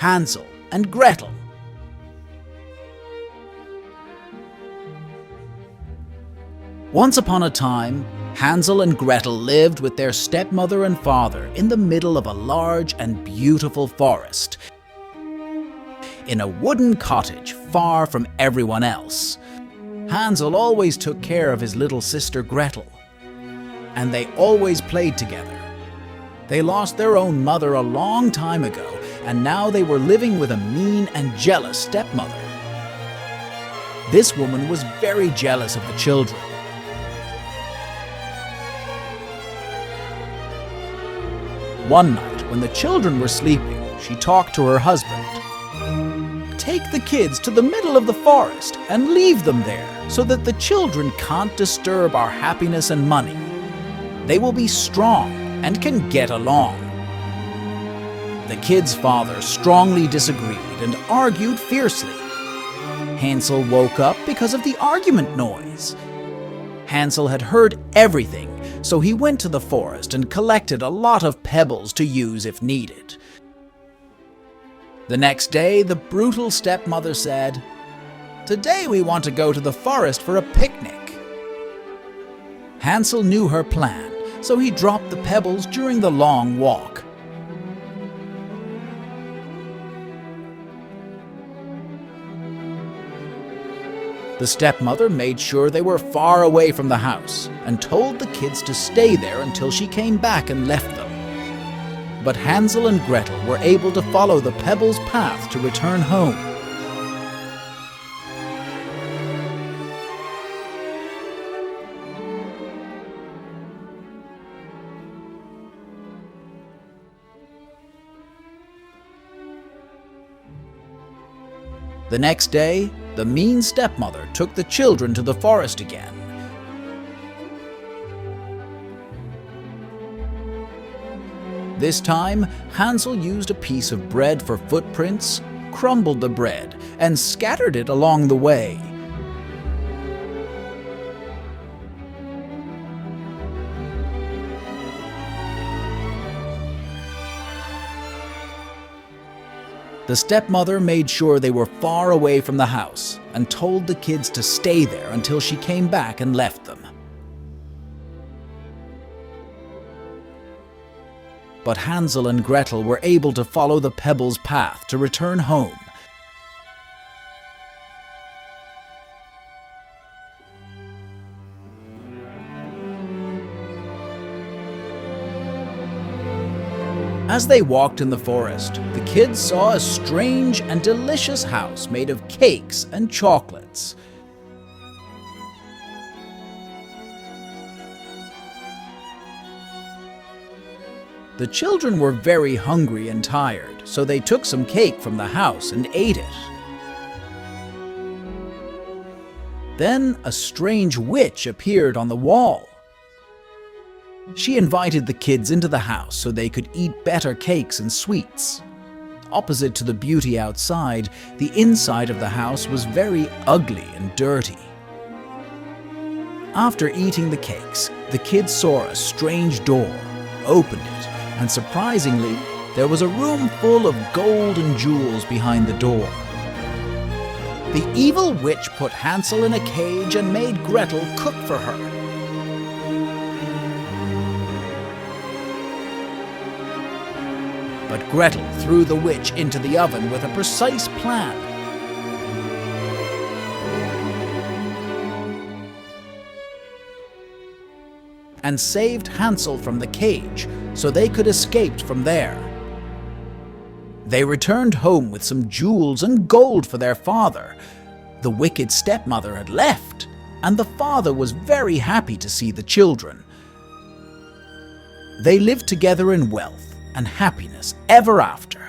Hansel and Gretel. Once upon a time, Hansel and Gretel lived with their stepmother and father in the middle of a large and beautiful forest, in a wooden cottage far from everyone else. Hansel always took care of his little sister Gretel, and they always played together. They lost their own mother a long time ago, and now they were living with a mean and jealous stepmother. This woman was very jealous of the children. One night, when the children were sleeping, she talked to her husband. "Take the kids to the middle of the forest and leave them there so that the children can't disturb our happiness and money. They will be strong and can get along." The kids' father strongly disagreed and argued fiercely. Hansel woke up because of the argument noise. Hansel had heard everything, so he went to the forest and collected a lot of pebbles to use if needed. The next day, the brutal stepmother said, "Today we want to go to the forest for a picnic." Hansel knew her plan, so he dropped the pebbles during the long walk. The stepmother made sure they were far away from the house and told the kids to stay there until she came back and left them. But Hansel and Gretel were able to follow the pebbles' path to return home. The next day, the mean stepmother took the children to the forest again. This time, Hansel used a piece of bread for footprints, crumbled the bread, and scattered it along the way. The stepmother made sure they were far away from the house and told the kids to stay there until she came back and left them. But Hansel and Gretel were able to follow the pebbles' path to return home. As they walked in the forest, the kids saw a strange and delicious house made of cakes and chocolates. The children were very hungry and tired, so they took some cake from the house and ate it. Then a strange witch appeared on the wall. She invited the kids into the house so they could eat better cakes and sweets. Opposite to the beauty outside, the inside of the house was very ugly and dirty. After eating the cakes, the kids saw a strange door, opened it, and surprisingly, there was a room full of gold and jewels behind the door. The evil witch put Hansel in a cage and made Gretel cook for her. But Gretel threw the witch into the oven with a precise plan. And saved Hansel from the cage so they could escape from there. They returned home with some jewels and gold for their father. The wicked stepmother had left, and the father was very happy to see the children. They lived together in wealth and happiness ever after.